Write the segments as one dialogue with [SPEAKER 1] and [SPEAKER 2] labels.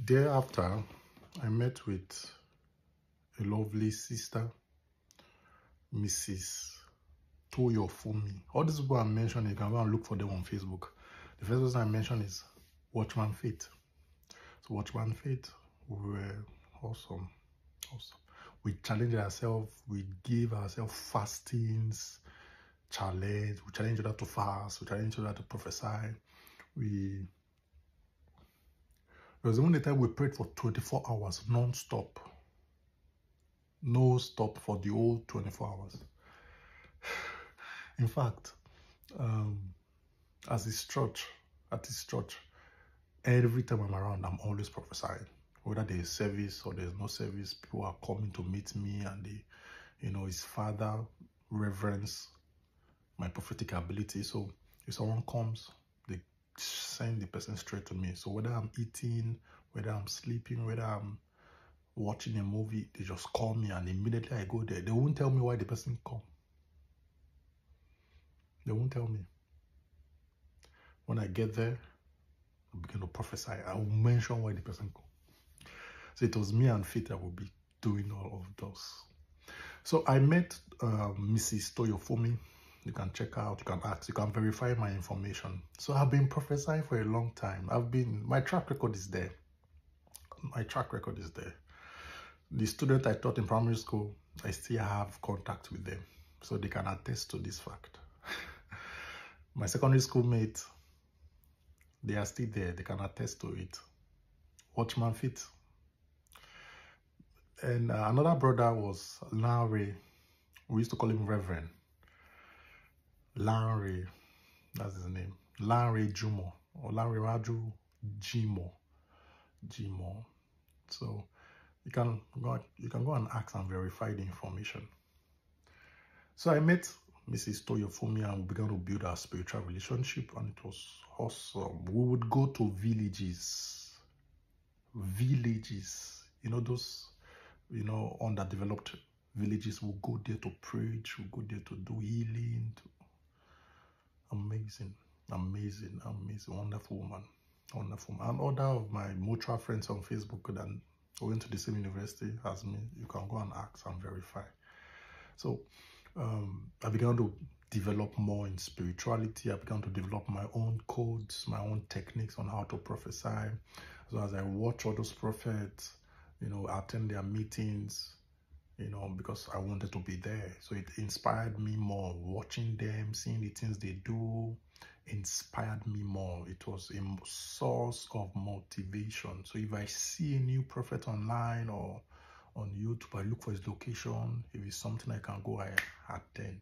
[SPEAKER 1] Thereafter, I met with a lovely sister, Mrs. Toyofumi. All these people I mentioned, you can go and look for them on Facebook. The first person I mentioned is Watchman Faith. So Watchman Faith, we were awesome. We challenged ourselves, we gave ourselves fastings, we challenged others to fast, we challenged others to prophesy. There was even a time we prayed for 24 hours non-stop. No stop for the whole 24 hours. In fact, at this church, every time I'm around, I'm always prophesying. Whether there's service or there's no service, people are coming to meet me, and his father reverence my prophetic ability. So if someone comes, they send the person straight to me. So whether I'm eating, whether I'm sleeping, whether I'm watching a movie, they just call me, and immediately I go there. They won't tell me why the person come. They won't tell me. When I get there, I begin to prophesy. I will mention why the person come. So it was me and Faith that will be doing all of those. So I met Mrs. Toyofumi. You can check out, you can ask, you can verify my information. So I've been prophesying for a long time. My track record is there. The student I taught in primary school, I still have contact with them. So they can attest to this fact. My secondary school mates, they are still there. They can attest to it. Watchman Fit. And another brother was Larry. We used to call him Reverend. Larry, that's his name. Larry Jumo, or Larry Raju Jimo. So you can go and ask and verify the information. So I met Mrs. Toyofumi and we began to build our spiritual relationship, and it was awesome. We would go to villages, those, underdeveloped villages. We'll go there to preach, we'll go there to do healing. Amazing, wonderful woman. And other of my mutual friends on Facebook that went to the same university as me, you can go and ask and verify. So I began to develop more in spirituality. I began to develop my own codes, my own techniques on how to prophesy. So as I watch all those prophets, attend their meetings, because I wanted to be there. So it inspired me more. Watching them, seeing the things they do, inspired me more. It was a source of motivation. So if I see a new prophet online or on YouTube, I look for his location. If it's something I can go, I attend.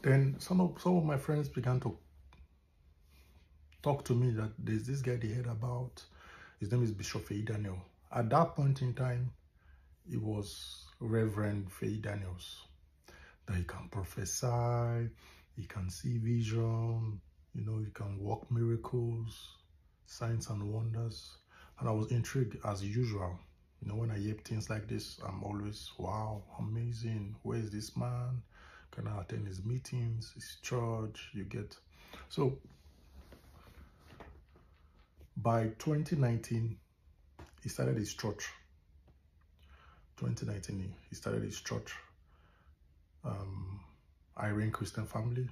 [SPEAKER 1] Then some of my friends began to talk to me that there's this guy they heard about. His name is Bishop Feyi Daniel. At that point in time, it was Reverend Feyi Daniels. That he can prophesy, he can see vision, he can work miracles, signs and wonders. And I was intrigued as usual. When I hear things like this, I'm always, wow, amazing. Where is this man? Can I attend his meetings, his church? You get. So by 2019, he started his church. 2019, he started his church, Irene Christian Family.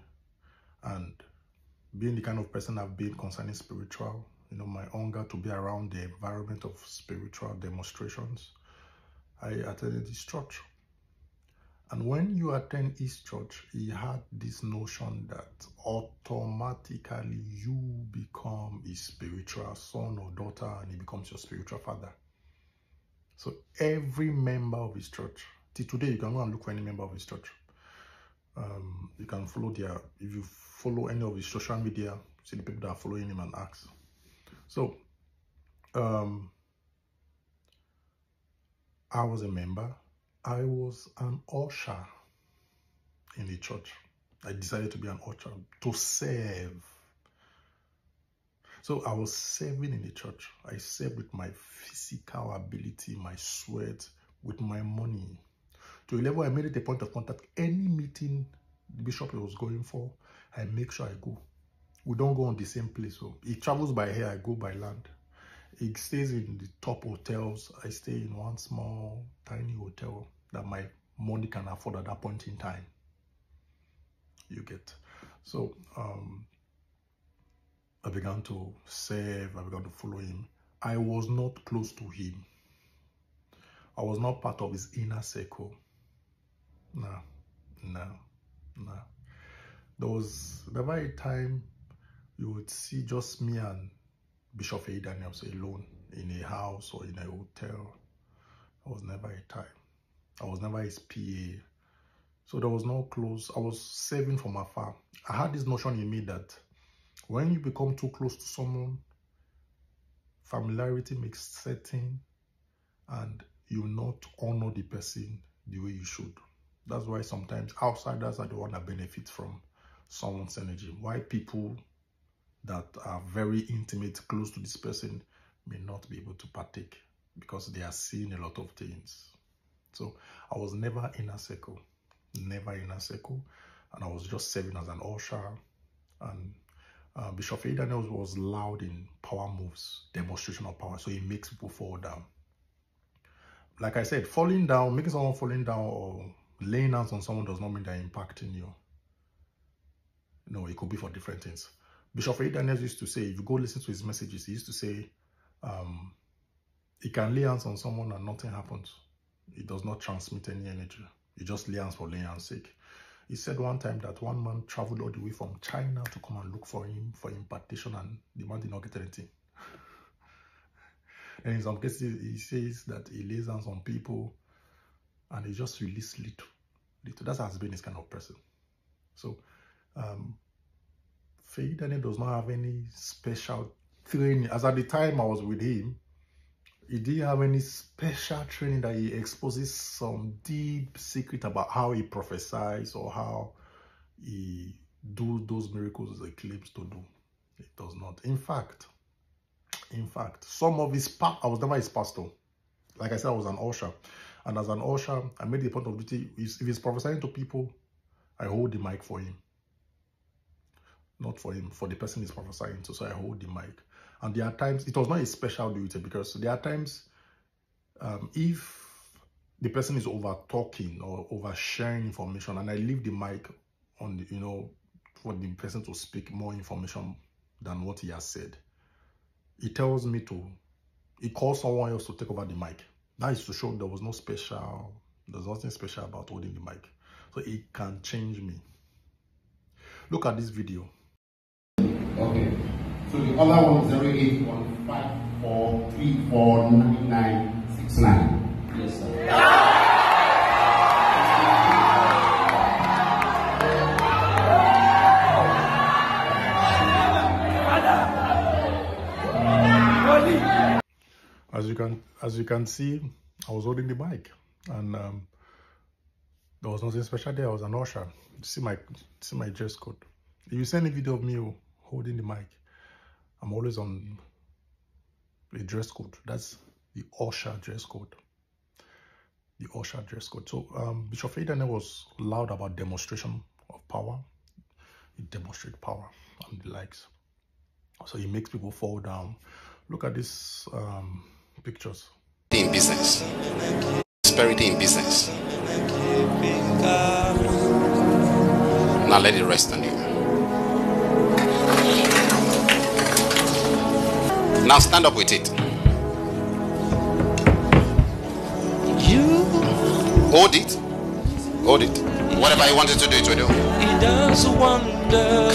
[SPEAKER 1] And being the kind of person I've been concerning spiritual, my hunger to be around the environment of spiritual demonstrations, I attended his church. And when you attend his church, he had this notion that automatically you become his spiritual son or daughter, and he becomes your spiritual father. So every member of his church, till today, you can go and look for any member of his church. You can follow if you follow any of his social media, see the people that are following him and ask. So, I was a member. I was an usher in the church. I decided to be an usher, to serve. So I was serving in the church. I served with my physical ability, my sweat, with my money. To a level I made it a point of contact. Any meeting the bishop was going for, I make sure I go. We don't go on the same place. So he travels by air, I go by land. He stays in the top hotels. I stay in one small, tiny hotel that my money can afford at that point in time. You get. So I began to serve. I began to follow him. I was not close to him. I was not part of his inner circle. No. There was never a time you would see just me and Bishop Feyi Daniels alone in a house or in a hotel. There was never a time. I was never his PA. So there was no close. I was serving from afar. I had this notion in me that when you become too close to someone, familiarity makes certain and you not honor the person the way you should. That's why sometimes outsiders are the one that benefit from someone's energy. Why people that are very intimate, close to this person may not be able to partake because they are seeing a lot of things. So I was never in a circle, and I was just serving as an usher. And Bishop Feyi Daniels was loud in power moves, demonstration of power, so he makes people fall down. Like I said, falling down, making someone falling down or laying hands on someone does not mean they're impacting you. No, it could be for different things. Bishop Feyi Daniels used to say, if you go listen to his messages, he used to say, he can lay hands on someone and nothing happens. It does not transmit any energy. You just lay hands for laying hands sake. He said one time that one man traveled all the way from China to come and look for him for impartation, and the man did not get anything. And in some cases, he says that he lays hands on people and he just releases little. That has been his kind of person. So, Feyi Daniels does not have any special training. As at the time I was with him, he didn't have any special training that he exposes some deep secret about how he prophesies or how he do those miracles he claims to do. It does not. In fact, some of his I was never his pastor. Like I said, I was an usher. And as an usher, I made the point of duty. If he's prophesying to people, I hold the mic for him. Not for him, for the person he's prophesying to. So I hold the mic. And there are times, it was not a special duty, because there are times if the person is over talking or over sharing information and I leave the mic on the, for the person to speak more information than what he has said, it tells me to, it calls someone else to take over the mic. That is to show there's nothing special about holding the mic. So it can change me. Look at this video.
[SPEAKER 2] Okay. So the other one is 08154349969. Yes, sir.
[SPEAKER 1] As you can see, I was holding the mic, and there was nothing special there. I was an usher. See my dress code. If you send a video of me holding the mic, I'm always on a dress code. That's the usher dress code. The usher dress code. So Bishop Feyi Daniels was loud about demonstration of power. He demonstrates power and the likes. So he makes people fall down. Look at these pictures.
[SPEAKER 3] In business, prosperity in business. Now let it rest on you. Now stand up with it. Hold it. Hold it. Whatever you wanted to do, it will do.
[SPEAKER 4] He does wonder.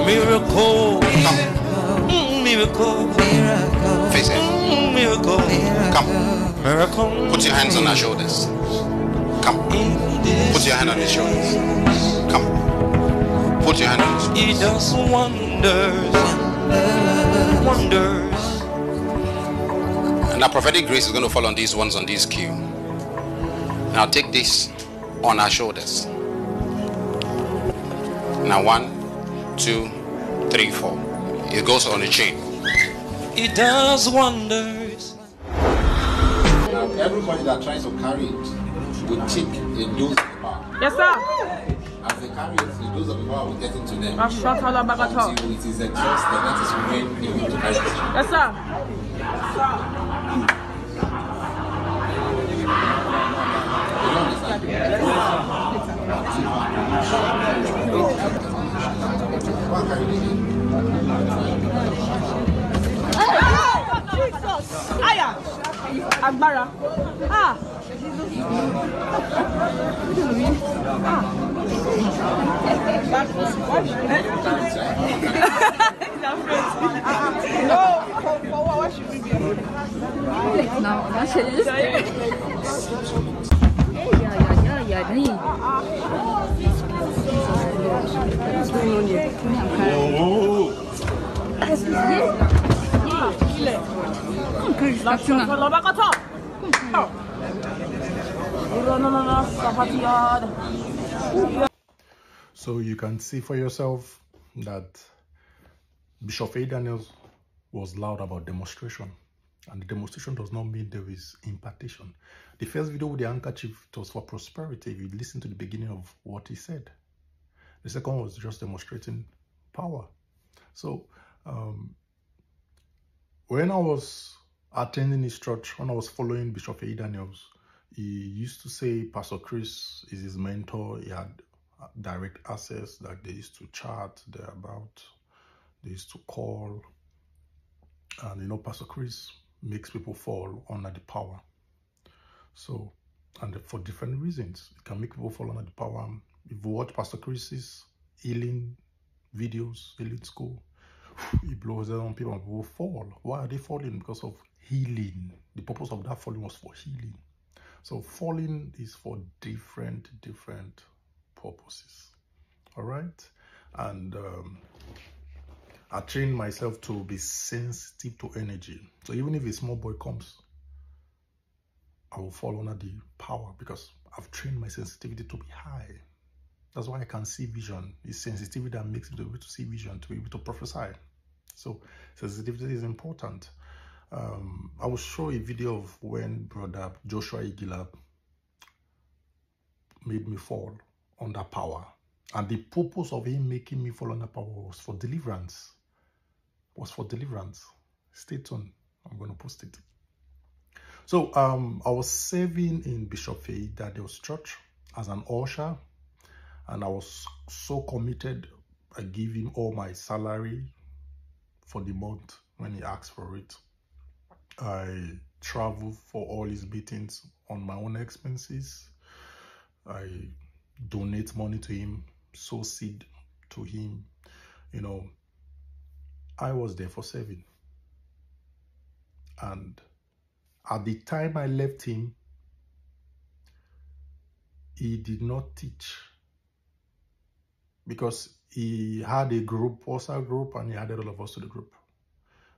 [SPEAKER 4] Miracle.
[SPEAKER 3] Come.
[SPEAKER 4] Miracle.
[SPEAKER 3] Face it.
[SPEAKER 4] Miracle.
[SPEAKER 3] Come.
[SPEAKER 4] Miracle.
[SPEAKER 3] Put your hands on our shoulders. Come. Put your hand on his shoulders. Come. Put your hand on his shoulders.
[SPEAKER 4] He does wonders. Wonders.
[SPEAKER 3] And our prophetic grace is going to fall on these ones on this queue. Now take this on our shoulders. Now 1, 2, 3, 4. It goes on a chain.
[SPEAKER 4] He does wonders.
[SPEAKER 2] Now everybody that tries to carry it will take a dose of power.
[SPEAKER 5] Yes, sir.
[SPEAKER 2] As they
[SPEAKER 3] carry it. Those are people who will get into them.
[SPEAKER 5] Until it is exhausted, that is when you will carry it.
[SPEAKER 6] Yes, sir.
[SPEAKER 3] You don't understand? Why can't you do it?
[SPEAKER 6] Jesus! Aya! Agbára! Ah! No! For what should we be?
[SPEAKER 7] No, that's it.
[SPEAKER 1] So you can see for yourself that Bishop Feyi Daniels was loud about demonstration, and the demonstration does not mean there is impartation. The first video with the handkerchief, it was for prosperity. If you listen to the beginning of what he said, the second was just demonstrating power. So when I was attending his church, when I was following Bishop Feyi Daniels, he used to say Pastor Chris is his mentor. He had direct access, that they used to chat thereabout, they used to call, and you know, Pastor Chris makes people fall under the power. So, and for different reasons, it can make people fall under the power. If you watch Pastor Chris's healing videos, healing school, he blows it on people and people fall. Why are they falling? Because of healing. The purpose of that falling was for healing. So falling is for different purposes. All right. And I trained myself to be sensitive to energy. So even if a small boy comes, I will fall under the power because I've trained my sensitivity to be high. That's why I can see vision. It's sensitivity that makes me able to see vision, to be able to prophesy. So sensitivity is important. I will show a video of when Brother Joshua Igila made me fall under power. And the purpose of him making me fall under power was for deliverance. Stay tuned. I'm going to post it. So I was serving in Bishop Feyi Daniels' church as an usher, and I was so committed. I gave him all my salary for the month when he asked for it. I traveled for all his meetings on my own expenses. I donate money to him, sow seed to him. You know, I was there for serving. And at the time I left him, he did not teach because he had a group, WhatsApp group, and he added all of us to the group.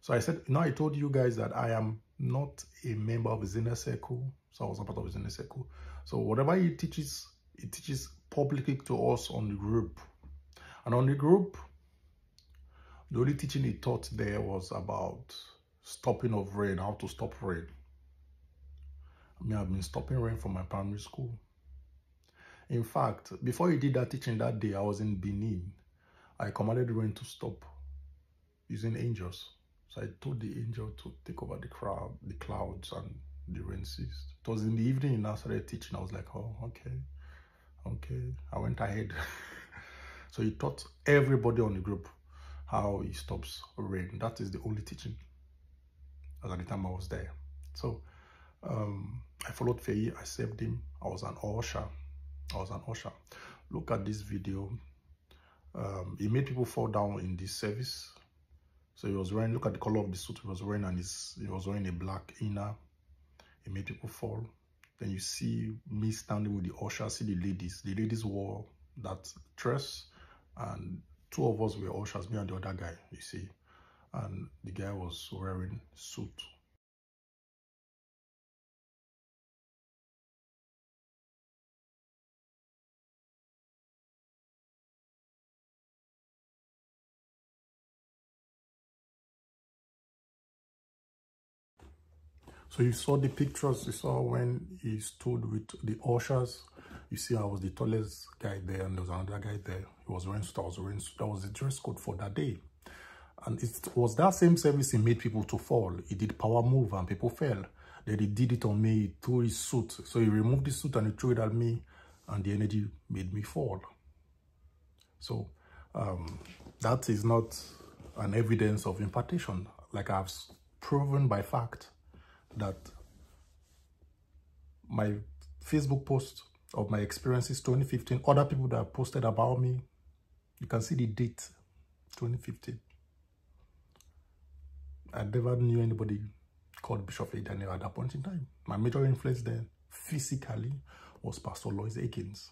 [SPEAKER 1] So I said, you know, I told you guys that I am not a member of his inner circle. So I was not part of his inner circle. So whatever he teaches publicly to us on the group. And on the group, the only teaching he taught there was about stopping of rain, how to stop rain. I mean, I've been stopping rain from my primary school. In fact, before he did that teaching that day, I was in Benin. I commanded the rain to stop using angels. So I told the angel to take over the clouds, and the rain ceased. It was in the evening he now started teaching. I was like, oh, okay. I went ahead. So he taught everybody on the group how he stops rain. That is the only teaching as at the time I was there. So I followed Feyi. I served him. I was an usher. Look at this video. He made people fall down in this service. So he was wearing, look at the color of the suit he was wearing, and he was wearing a black inner. He made people fall. Then you see me standing with the usher, see the ladies. The ladies wore that dress, and two of us were ushers, me and the other guy, you see. And the guy was wearing suit. So you saw the pictures, you saw when he stood with the ushers, You see, I was the tallest guy there, and there was another guy there. He was wearing suit, I was wearing suit. That was the dress code for that day. And it was that same service he made people to fall. He did power move and people fell. Then he did it on me, he threw his suit. So he removed his suit and he threw it at me, and the energy made me fall. So that is not an evidence of impartation. Like I've proven by fact that my Facebook post of my experiences 2015, other people that have posted about me, you can see the date, 2015. I never knew anybody called Bishop Feyi Daniel at that point in time. My major influence then, physically, was Pastor Lois Akins.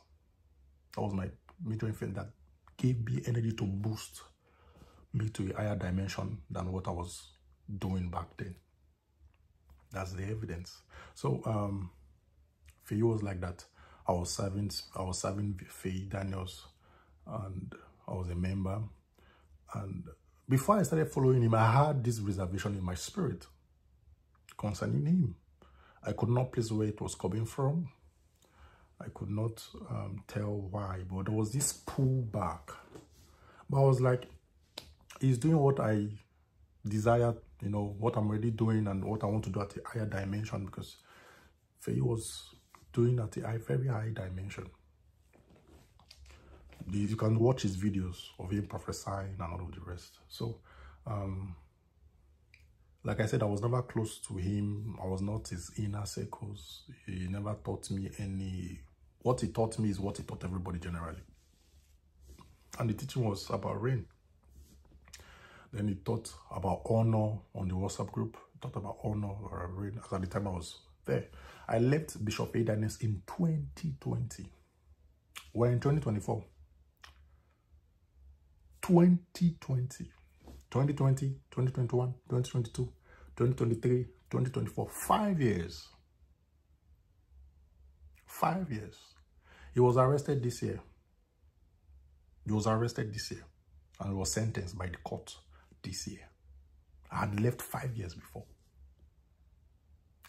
[SPEAKER 1] That was my major influence that gave me energy to boost me to a higher dimension than what I was doing back then. That's the evidence. So Feyi was like that. I was serving Feyi Daniels, and I was a member. And before I started following him, I had this reservation in my spirit concerning him. I could not place where it was coming from. I could not tell why, but there was this pull back. But I was like, he's doing what I desire, you know, what I'm already doing and what I want to do at a higher dimension, because Feyi was doing at a very high dimension. You can watch his videos of him prophesying and all of the rest. So, like I said, I was never close to him. I was not his inner circles. He never taught me any... What he taught me is what he taught everybody generally. And the teaching was about rain. Then he taught about honor on the WhatsApp group. He taught about honor or rain. At the time I was there. I left Bishop Feyi Daniels in 2020. We're in 2024. 2020, 2021, 2022, 2023, 2024, 5 years. 5 years. He was arrested this year. He was arrested this year and was sentenced by the court this year. I had left 5 years before.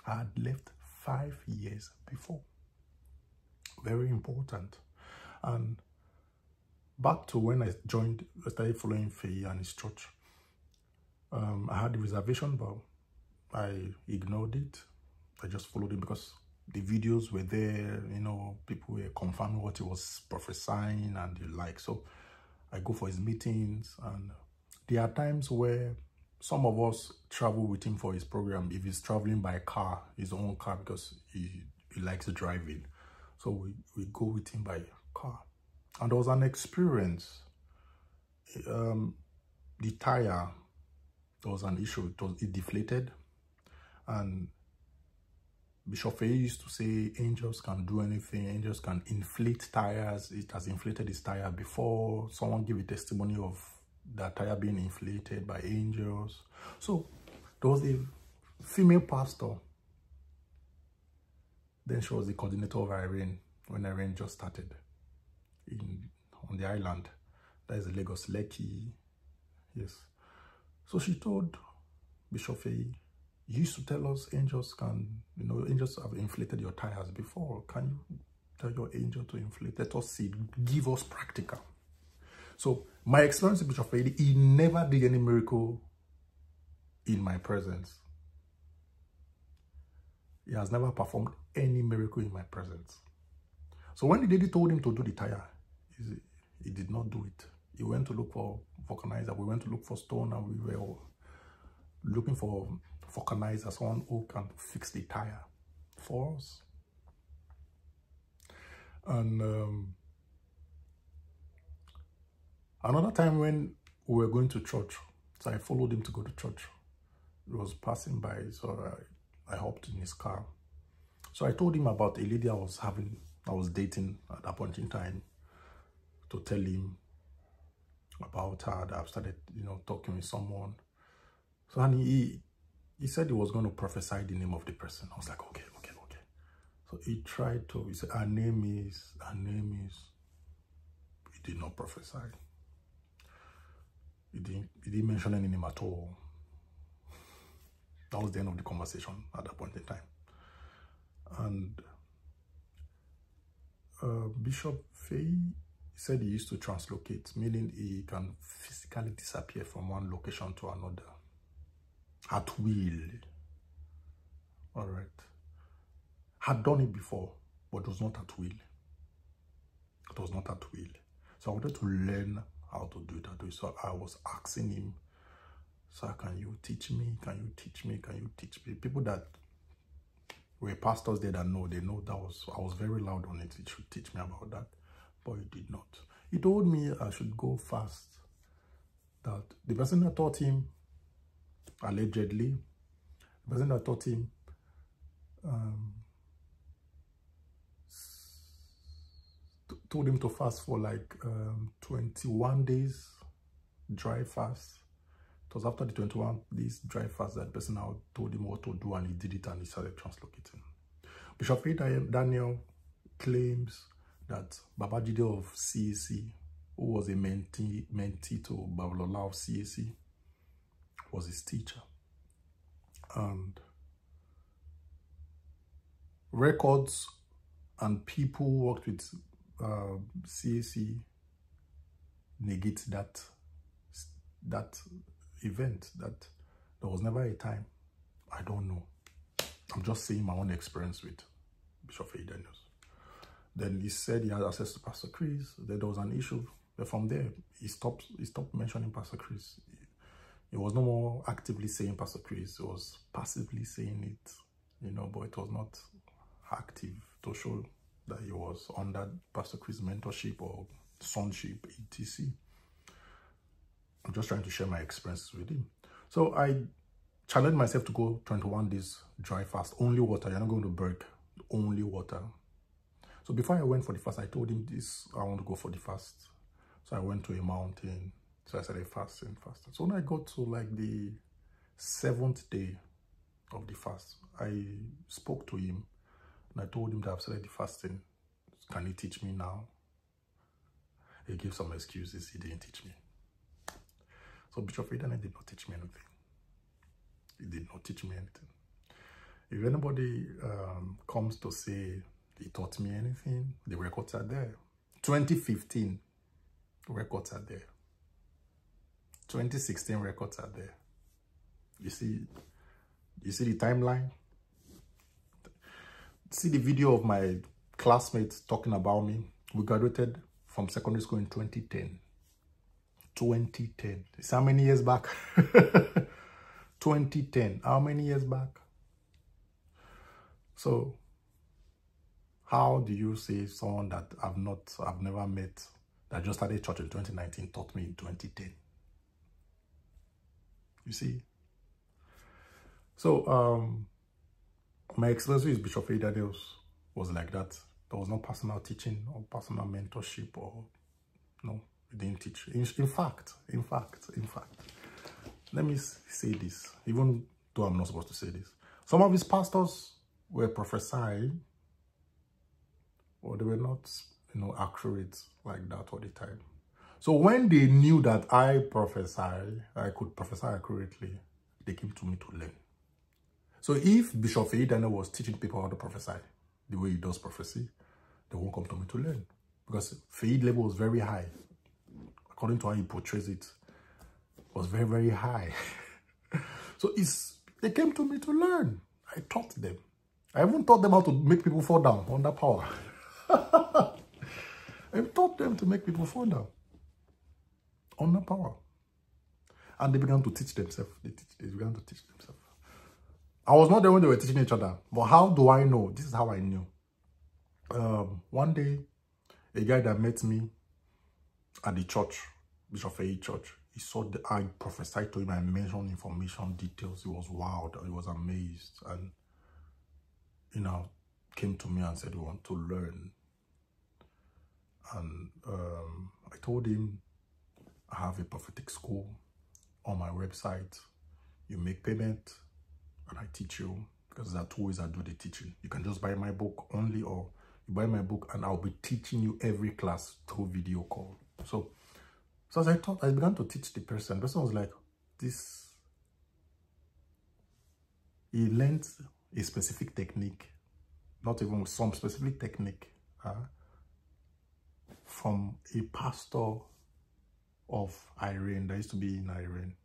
[SPEAKER 1] I had left 5 years before. Very important. And back to when I started following Feyi and his church. I had the reservation, but I ignored it. I just followed him because the videos were there, you know, people were confirming what he was prophesying and the like. So I go for his meetings, and there are times where some of us travel with him for his program. If he's traveling by car, his own car, because he likes driving. So we go with him by car. And there was an experience. The tire, there was an issue. It deflated. And Bishop Feyi used to say angels can do anything. Angels can inflate tires. It has inflated his tire before. Someone gave a testimony of that tire being inflated by angels. So there was a female pastor. Then she was the coordinator of Irene when Irene just started on the island. That is Lagos, Lekki. Yes. So she told Bishop Feyi, you used to tell us angels can, you know, angels have inflated your tires before. Can you tell your angel to inflate? Let us see. Give us practical. So my experience with Bishop Feyi, he never did any miracle in my presence. He has never performed any miracle in my presence. So when the lady told him to do the tire, he did not do it. He went to look for vulcanizer. We went to look for stone, and we were looking for vulcanizer, someone who can fix the tire for us. And another time when we were going to church, so I followed him to go to church. He was passing by, so I hopped in his car. So I told him about a lady I was dating at that point in time, to tell him about her, that I've started, you know, talking with someone. So and he said he was going to prophesy the name of the person. I was like, okay. So he tried to, he said, her name is, he did not prophesy. He didn't mention any name at all. That was the end of the conversation at that point in time. And Bishop Feyi said he used to translocate, meaning he can physically disappear from one location to another at will. All right. Had done it before, but it was not at will. It was not at will. So I wanted to learn how to do that. So I was asking him, sir, can you teach me? Can you teach me? Can you teach me? People that were pastors there that know, they know that I was very loud on it. He should teach me about that, but he did not. He told me I should go fast. That the person that taught him, allegedly, the person that taught him told him to fast for like 21 days, dry fast. It was after the 21 days dry fast that the person now told him what to do, and he did it, and he started translocating. Bishop Feyi Daniel claims that Babajide of CAC, who was a mentee to Babalola of CAC, was his teacher. And records and people who worked with CAC negate that event, that there was never a time. I don't know. I'm just saying my own experience with Bishop Feyi Daniels. Then he said he had access to Pastor Chris. Then there was an issue. But from there, he stopped mentioning Pastor Chris. He was no more actively saying Pastor Chris. He was passively saying it, you know, but it was not active to show that he was under Pastor Chris' mentorship or sonship, etc. I'm just trying to share my experiences with him. So I challenged myself to go 21 days dry fast, only water. You're not going to break, only water. So before I went for the fast, I told him this, I want to go for the fast. So I went to a mountain. So I started fasting. So when I got to like the 7th day of the fast, I spoke to him and I told him that I've started the fasting. Can he teach me now? He gave some excuses. He didn't teach me. So Bishop Feyi Daniel did not teach me anything. He did not teach me anything. If anybody comes to say he taught me anything, the records are there. 2015 records are there. 2016 records are there. You see the timeline? See the video of my classmates talking about me. We graduated from secondary school in 2010. 2010. It's how many years back? 2010. How many years back? So, how do you say someone that I've never met, that just started church in 2019, taught me in 2010? You see? So, my experience with Bishop Feyi Daniels was like that. There was no personal teaching or personal mentorship, or no, he didn't teach. In fact, let me say this, even though I'm not supposed to say this. Some of his pastors were prophesying, or they were not, accurate like that all the time. So when they knew that I could prophesy accurately, they came to me to learn. So if Bishop Feyi Daniel was teaching people how to prophesy the way he does prophecy, they won't come to me to learn, because Feyi level was very high. According to how he portrays it, was very, very high. So they came to me to learn. I taught them. I even taught them how to make people fall down under power. I taught them to make people fall down under power. And they began to teach themselves. They began to teach themselves. I was not there when they were teaching each other. But how do I know? This is how I knew. One day, a guy that met me at the church, Bishop Feyi Church, he saw that I prophesied to him. I mentioned information, details. He was wild. He was amazed. And, came to me and said, we want to learn. And I told him, I have a prophetic school on my website. You make payment and I teach you, because there are 2 ways I do the teaching. You can just buy my book only, or you buy my book and I'll be teaching you every class through video call. So as I began to teach the person was like, he learned a specific technique, not even some specific technique from a pastor of Iran that used to be in Iran.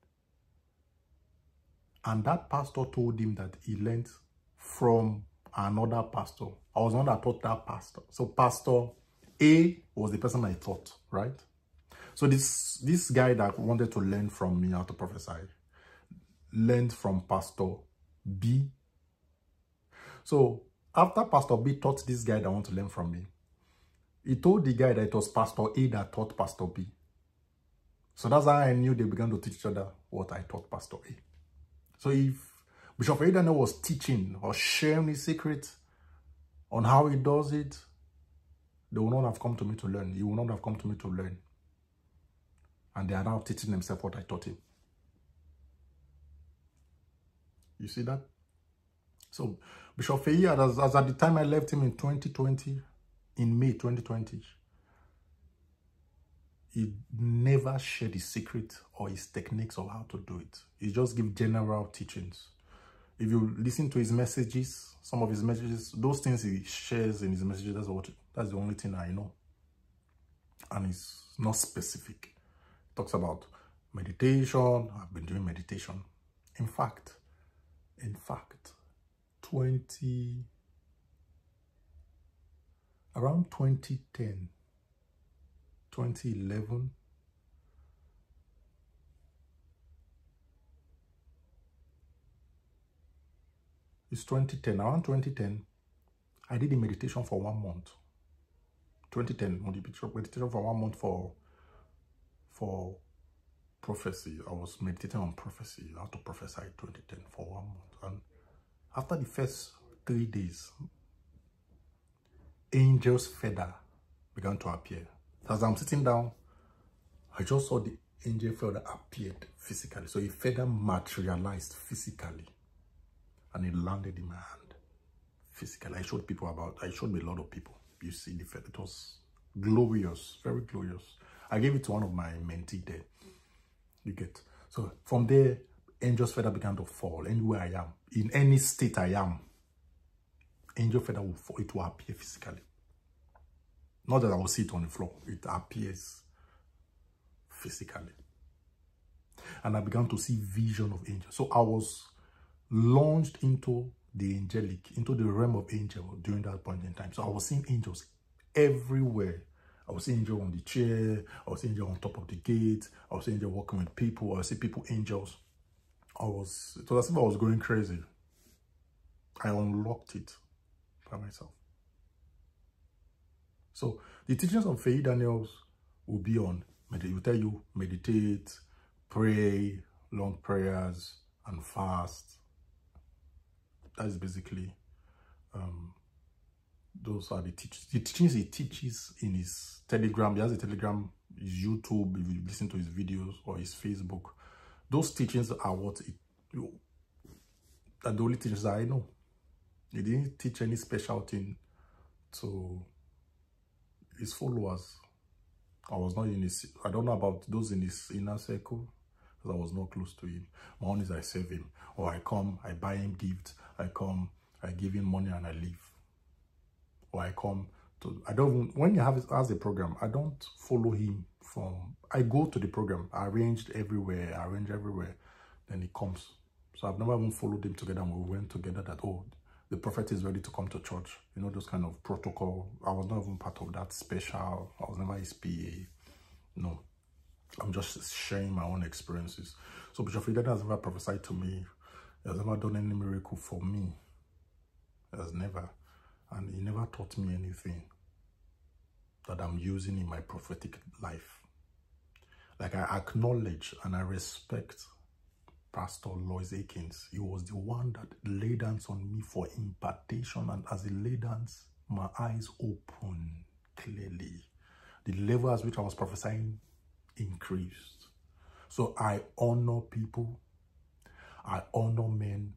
[SPEAKER 1] And that pastor told him that he learned from another pastor. I was the one that taught that pastor. So Pastor A was the person I taught, right? So this guy that wanted to learn from me how to prophesy learned from Pastor B. So after Pastor B taught this guy that wanted to learn from me, he told the guy that it was Pastor A that taught Pastor B. So that's how I knew they began to teach each other what I taught Pastor A. So if Bishop Feyi Daniel was teaching or sharing his secret on how he does it, they would not have come to me to learn. He would not have come to me to learn. And they are now teaching themselves what I taught him. You see that? So Bishop Feyi, as at the time I left him in 2020, in May 2020, he never shared his secret or his techniques of how to do it. He just give general teachings. If you listen to his messages, some of his messages, those things he shares in his messages, that's the only thing I know. And it's not specific. He talks about meditation. I've been doing meditation. In fact, around 2010, 2011, it's 2010, around 2010, I did a meditation for 1 month. 2010, meditation for 1 month for prophecy. I was meditating on prophecy, how to prophesy 2010 for 1 month. And after the first 3 days, angels feather began to appear. As I'm sitting down, I just saw the angel feather appeared physically. So a feather materialized physically. And it landed in my hand physically. I showed me a lot of people. You see the feather. It was glorious, very glorious. I gave it to one of my mentees there. You get. So from there, angel's feather began to fall. Anywhere I am, in any state I am, angel feather will fall. It will appear physically. Not that I will see it on the floor. It appears physically. And I began to see vision of angels. So I was launched into the angelic, into the realm of angel during that point in time. So I was seeing angels everywhere. I was seeing angel on the chair. I was seeing angel on top of the gate. I was seeing angel walking with people. I was seeing people, angels. It was as if I was going crazy. I unlocked it by myself. So the teachings of Feyi Daniels will be on, it will tell you, meditate, pray, long prayers, and fast. That is basically, those are the teachings. The teachings he teaches in his Telegram. He has a Telegram, his YouTube, if you listen to his videos, or his Facebook. Those teachings are are the only teachings that I know. He didn't teach any special thing to his followers. I was not in his, I don't know about those in his inner circle, because I was not close to him. My own is I serve him, or I come, I buy him gifts, I come, I give him money and I leave. Or I come to, I don't, when he has a program, I don't follow him from, I go to the program, I arrange everywhere, then he comes. So I've never even followed him together, and we went together that, oh, the prophet is ready to come to church. You know, those kind of protocol. I was not even part of that special. I was never his PA. No. I'm just sharing my own experiences. So Bishop Feyi has never prophesied to me. He has never done any miracle for me. He has never. And he never taught me anything that I'm using in my prophetic life. Like, I acknowledge and I respect Pastor Lois Akins. He was the one that laid hands on me for impartation, and as he laid hands, my eyes opened clearly. The level at which I was prophesying increased. So I honor people, I honor men,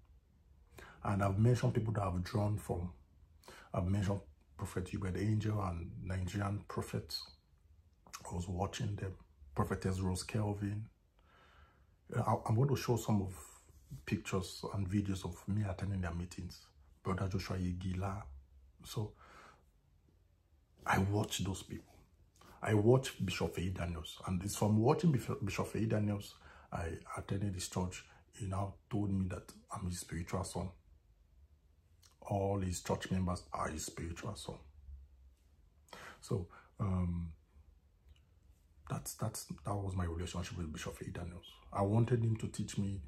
[SPEAKER 1] and I've mentioned people that I've drawn from. I've mentioned Prophet Hubert Angel and Nigerian prophets. I was watching them. Prophetess Rose Kelvin. I'm going to show some of pictures and videos of me attending their meetings. Brother Joshua Yegila. So I watch those people. I watched Bishop Feyi Daniels, and it's from watching Bishop Feyi Daniels I attended his church. He now told me that I'm his spiritual son. All his church members are his spiritual son. So that was my relationship with Bishop Feyi Daniels. I wanted him to teach me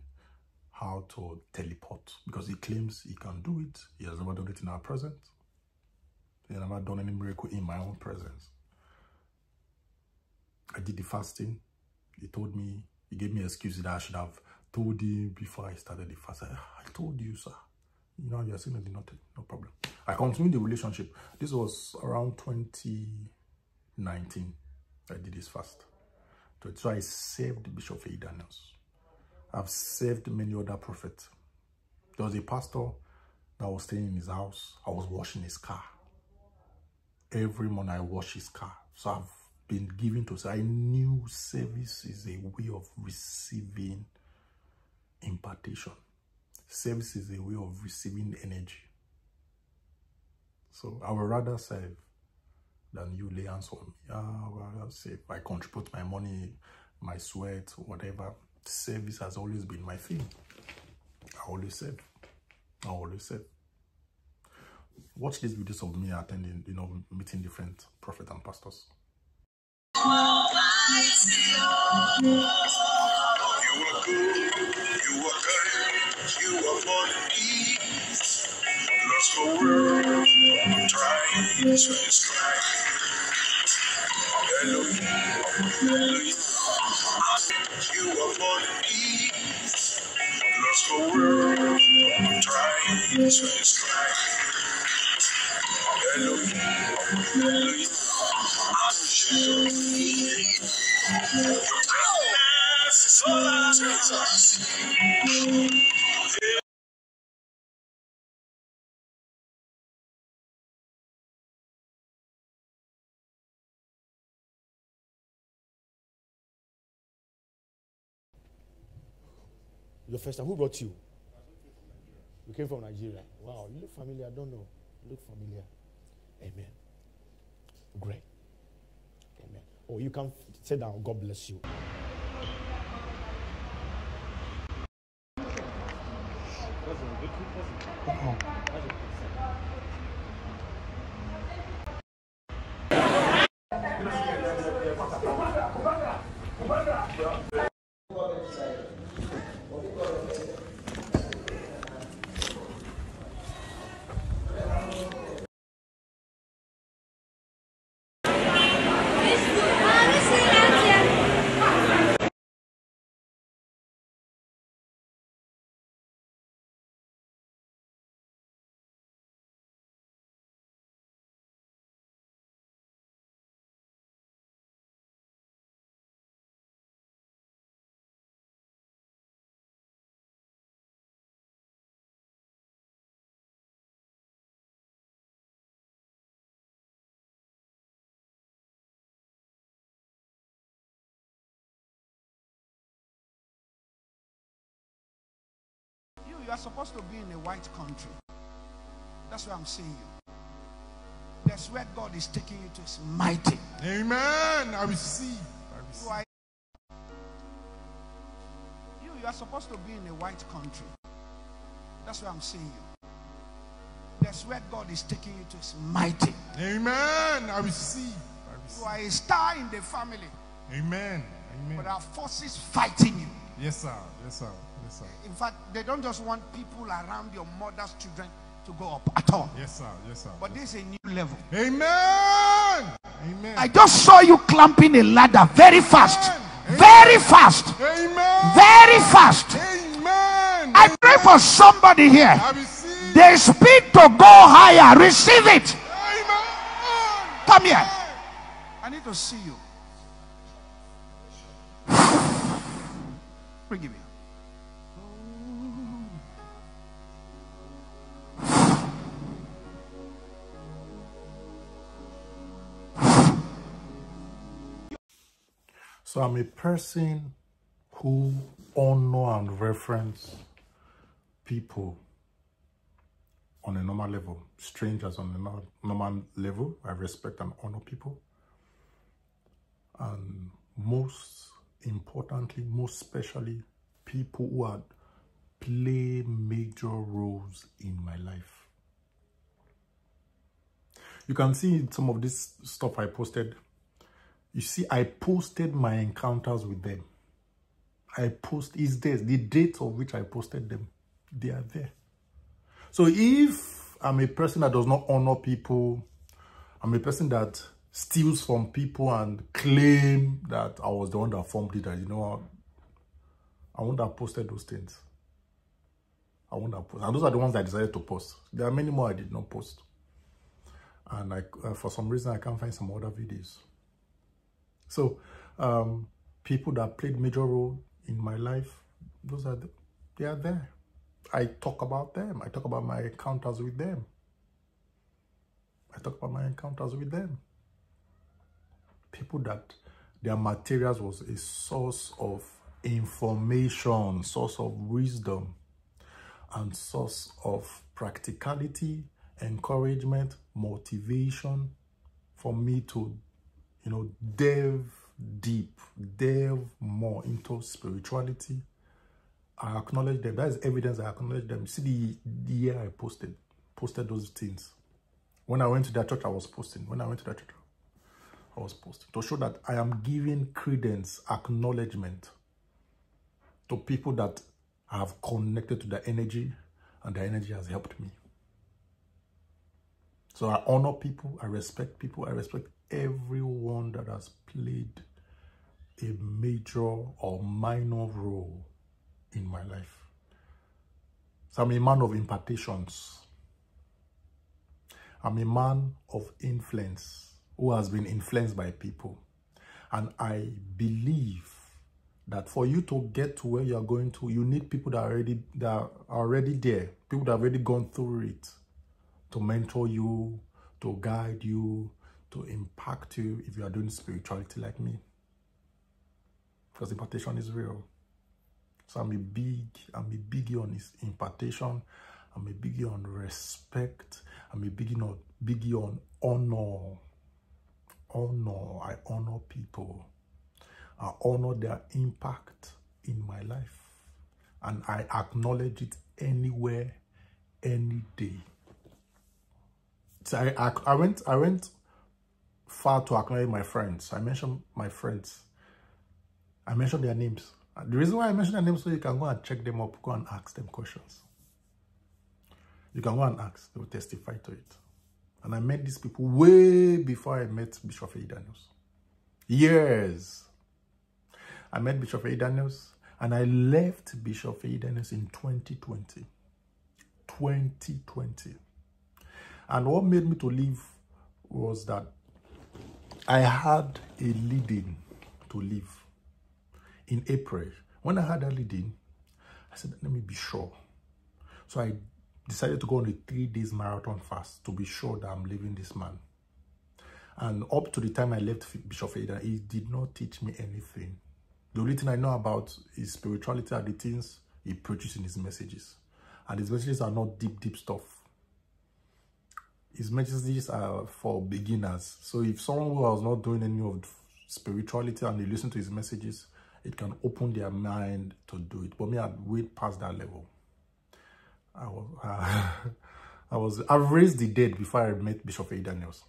[SPEAKER 1] how to teleport, because he claims he can do it. He has never done it in our presence. He has never done any miracle in my own presence. I did the fasting. He told me, he gave me excuses that I should have told him before I started the fast. I told you, sir. You know, you're saying nothing, no problem. I continued the relationship. This was around 2019. I did this fast. So I saved Bishop Feyi Daniels. I've saved many other prophets. There was a pastor that was staying in his house. I was washing his car. Every morning I wash his car. So I've been given to say, I knew service is a way of receiving impartation. Service is a way of receiving energy. So I would rather serve than you lay hands on me. Well, I'll say I contribute my money, my sweat, whatever. Service has always been my thing. I always serve. I always serve. Watch these videos of me attending, meeting different prophets and pastors.
[SPEAKER 8] You are good, you are kind, you are funny. Lost the world, trying to describe. Hallelujah. You are funny. Lost the world, trying to describe. Hallelujah.
[SPEAKER 9] Your first time, who brought you? You came from Nigeria. Wow, you look familiar. I don't know. You look familiar. Amen. Great. Amen. Oh, you can sit down. God bless you.
[SPEAKER 10] You are supposed to be in a white country. That's why I'm seeing you. That's where God is taking you to. Is mighty.
[SPEAKER 11] Amen. I receive.
[SPEAKER 10] You are supposed to be in a white country. That's why I'm seeing you. That's where God is taking you to. Is mighty.
[SPEAKER 11] Amen. I receive.
[SPEAKER 10] You are a star in the family.
[SPEAKER 11] Amen. Amen.
[SPEAKER 10] But there are forces fighting you.
[SPEAKER 11] Yes, sir. Yes, sir. Yes, sir.
[SPEAKER 10] In fact, they don't just want people around your mother's children to go up at all.
[SPEAKER 11] Yes, sir. Yes, sir.
[SPEAKER 10] But this is a new level.
[SPEAKER 11] Amen. Amen.
[SPEAKER 10] I just saw you climbing a ladder very fast.
[SPEAKER 11] Amen.
[SPEAKER 10] Very fast.
[SPEAKER 11] Amen.
[SPEAKER 10] Very fast.
[SPEAKER 11] Amen.
[SPEAKER 10] I pray for somebody here. The speed to go higher. Receive it.
[SPEAKER 11] Amen.
[SPEAKER 10] Come here. I need to see you. Bring him here.
[SPEAKER 1] So I'm a person who honor and reverence people on a normal level, strangers on a normal level. I respect and honor people. And most importantly, most especially, people who had played major roles in my life. You can see some of this stuff I posted. You see, I posted my encounters with them. Is there the dates of which I posted them. They are there. So if I'm a person that does not honor people, I'm a person that steals from people and claim that I was the one that formed it, you know what? I wouldn't have posted those things. I wouldn't have posted. And those are the ones I decided to post. There are many more I did not post. And for some reason, I can't find some other videos. So, people that played major role in my life, they are there. I talk about them. I talk about my encounters with them. People that their materials was a source of information, source of wisdom, and source of practicality, encouragement, motivation for me to, delve deep, delve more into spirituality. I acknowledge them. That is evidence I acknowledge them. See the year I posted those things. When I went to that church, I was posting. To show that I am giving credence, acknowledgement to people that have connected to the energy, and the energy has helped me. So I honor people, I respect everyone that has played a major or minor role in my life. So I'm a man of impartations. I'm a man of influence who has been influenced by people. And I believe that for you to get to where you're going to, you need people that are already there, people that have already gone through it, to mentor you, to guide you, to impact you if you are doing spirituality like me. Because impartation is real. So I'm a biggie on his impartation. I'm a biggie on respect. I'm a biggie on honor. I honor people. I honor their impact in my life. And I acknowledge it anywhere, any day. So I went far to acknowledge my friends. I mentioned my friends. I mentioned their names. The reason why I mentioned their names so you can go and check them up, go and ask them questions. You can go and ask, they will testify to it. And I met these people way before I met Bishop Feyi Daniels. Years. I met Bishop Feyi Daniels and I left Bishop Feyi Daniels in 2020. 2020. And what made me to leave was that I had a leading to leave in April. When I had that leading, I said, let me be sure. So I decided to go on a 3 days marathon fast to be sure that I'm leaving this man. And up to the time I left Bishop Feyi, he did not teach me anything. The only thing I know about his spirituality are the things he preaches in his messages. And his messages are not deep stuff. His messages are for beginners. So if someone who was not doing any of spirituality and they listen to his messages, it can open their mind to do it. But me, I'd way past that level. I've raised the dead before I met Bishop Feyi Daniels.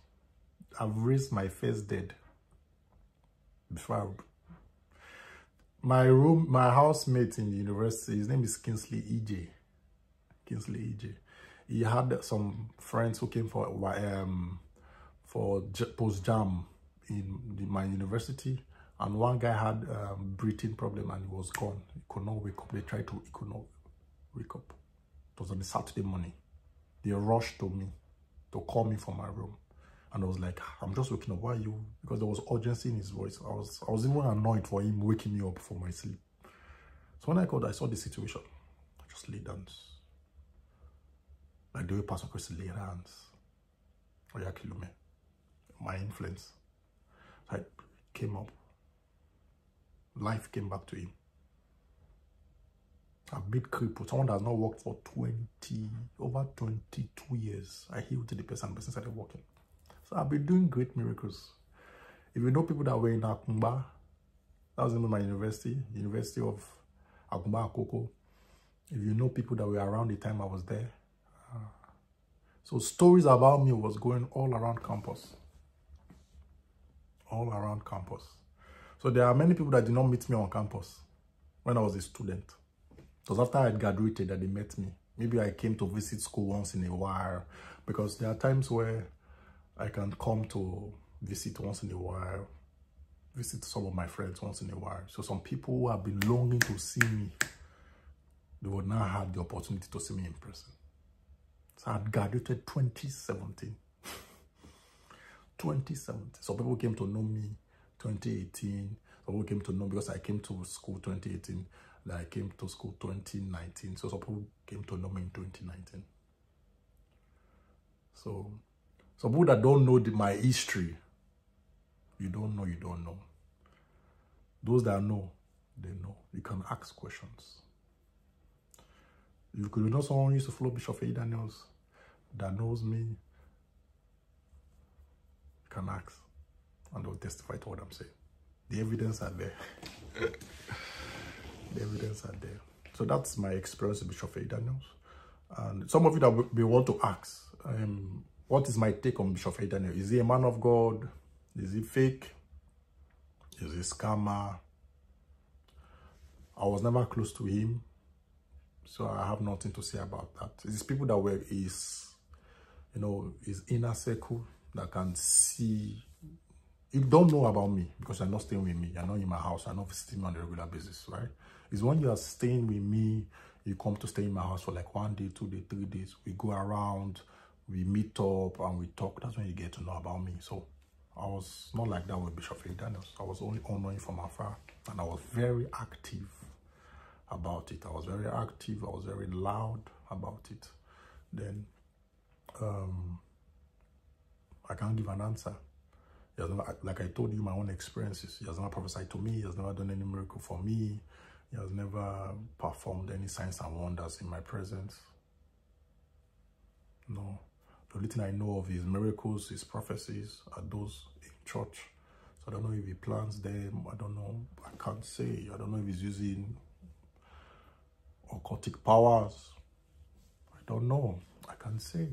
[SPEAKER 1] I've raised my first dead before my housemate in the university, his name is Kingsley EJ. He had some friends who came for post-jam in my university, and one guy had breathing problem and he was gone. He could not wake up. He could not wake up. It was on a Saturday morning. They rushed to me to call me from my room. And I was like, I'm just waking up. Why are you? Because there was urgency in his voice. I was even annoyed for him waking me up from my sleep. So when I called, I saw the situation. I just laid down. Like the way Pastor Chris laid hands. Oya Kilume. My influence. So I came up. Life came back to him. I've been crippled. Someone that has not worked for over 22 years. I healed the person started working. So I've been doing great miracles If you know people that were in Akumba, that was the name of my university, University of Akumba Akoko. If you know people that were around the time I was there. So stories about me was going all around campus. All around campus. So there are many people that did not meet me on campus when I was a student. It was after I had graduated that they met me. Maybe I came to visit school once in a while, because there are times where I can come to visit once in a while, visit some of my friends once in a while. So some people who have been longing to see me, they would now have the opportunity to see me in person. So I had graduated 2017. 2017. Some people came to know me 2018. Some people came to know because I came to school 2018. Then I came to school 2019. So some people came to know me in 2019. So some people that don't know my history, you don't know, you don't know. Those that know, they know. You can ask questions. You could know someone who used to follow Bishop Feyi Daniels that knows me, you can ask, and they'll testify to what I'm saying. The evidence are there. The evidence are there. So that's my experience with Bishop Feyi Daniels. And some of you that we want to ask, what is my take on Bishop Feyi Daniels? Is he a man of God? Is he fake? Is he a scammer? I was never close to him, so I have nothing to say about that. It's people that were his inner circle that can see. You don't know about me because you're not staying with me. You're not in my house. You're not visiting me on a regular basis, right? It's when you are staying with me, you come to stay in my house for like 1 day, 2 days, 3 days. We go around, we meet up, and we talk. That's when you get to know about me. So I was not like that with Bishop Feyi Daniels. I was only honoring from afar, and I was very active about it. I was very active. I was very loud about it. Then I can't give an answer. He has never, like I told you, my own experiences. He has never prophesied to me. He has never done any miracle for me. He has never performed any signs and wonders in my presence. No. The only thing I know of his miracles, his prophecies, are those in church. So I don't know if he plans them. I don't know. I can't say. I don't know if he's using occultic powers. I don't know. I can't say.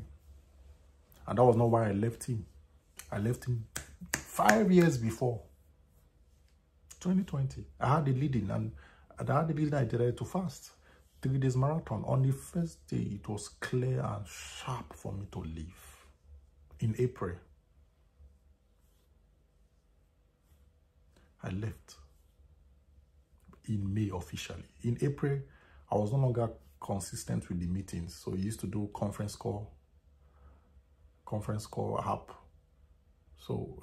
[SPEAKER 1] And that was not why I left him. I left him 5 years before. 2020. I had a leading, and I decided to fast. 3 days marathon. On the first day, it was clear and sharp for me to leave. In April, I left. In May, officially. In April, I was no longer consistent with the meetings. So I used to do conference call app. So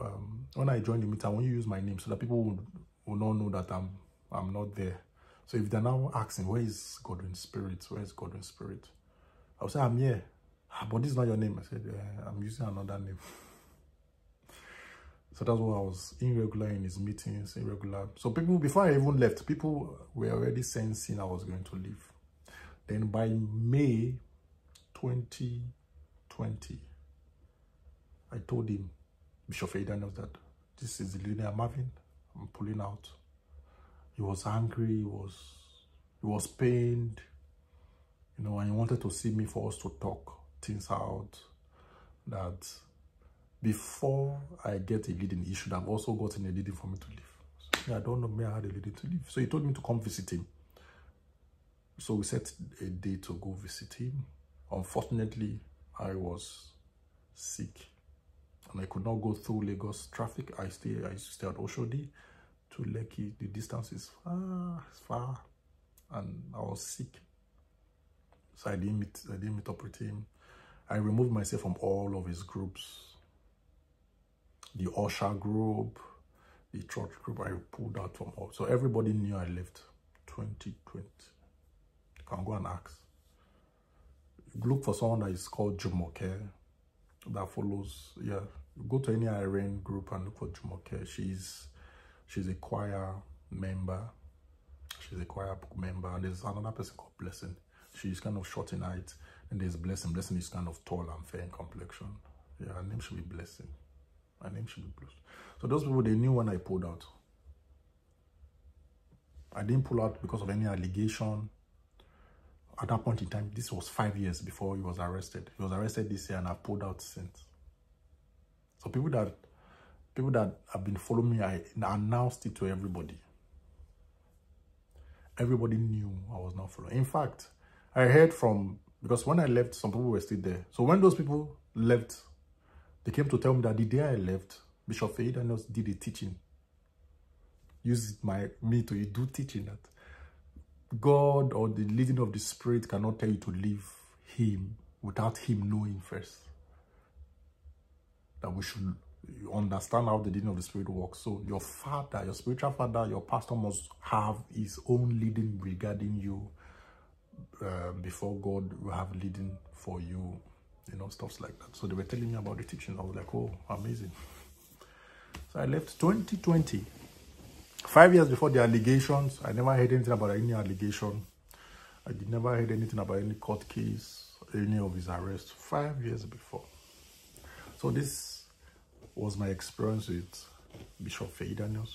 [SPEAKER 1] when I joined the meeting, I want you to use my name so that people will not know that I'm not there. So if they're now asking, where is Godwin Spirit? Where is Godwin Spirit? I'll say, I'm here. But this is not your name. I said, I'm using another name. So that's why I was irregular in his meetings, irregular. So people, before I even left, people were already sensing I was going to leave. Then by May 2020, I told him, Bishop Feyi Daniels, that this is the leader I'm having. I'm pulling out. He was angry. He was pained. And he wanted to see me for us to talk things out. That before I get a leading, he should have also gotten a leading for me to leave. So, I don't know, me, I had a leading to leave. So he told me to come visit him. So we set a day to go visit him. Unfortunately, I was sick. And I could not go through Lagos traffic. I used to stay at Oshodi to Lekki. The distance is far. And I was sick. So I didn't meet up with him. I removed myself from all of his groups. The Usher group, the church group, I pulled out from all. So everybody knew I left 2020. You can go and ask. Look for someone that is called Jumoke that follows. Yeah, go to any Irene group and look for Jumoke. She's a choir member. She's a choir book member. And there's another person called Blessing. She's kind of short in height. And there's Blessing. Blessing is kind of tall and fair in complexion. Yeah, her name should be Blessing. My name should be blessed. So those people, they knew when I pulled out. I didn't pull out because of any allegation. At that point in time, this was 5 years before he was arrested. He was arrested this year and I pulled out since. So people that have been following me, I announced it to everybody. Everybody knew I was not following. In fact, I heard from, because when I left, some people were still there. So when those people left, they came to tell me that the day I left, Bishop Feyi did a teaching. Used me to do teaching that God or the leading of the Spirit cannot tell you to leave him without him knowing first. That we should understand how the leading of the Spirit works. So your father, your spiritual father, your pastor must have his own leading regarding you before God will have leading for you, you know, stuff like that. So they were telling me about the teaching. I was like, oh, amazing. So I left 2020. 5 years before the allegations. I never heard anything about any allegation. I did never heard anything about any court case, any of his arrest. 5 years before. So this was my experience with Bishop Feyi Daniels.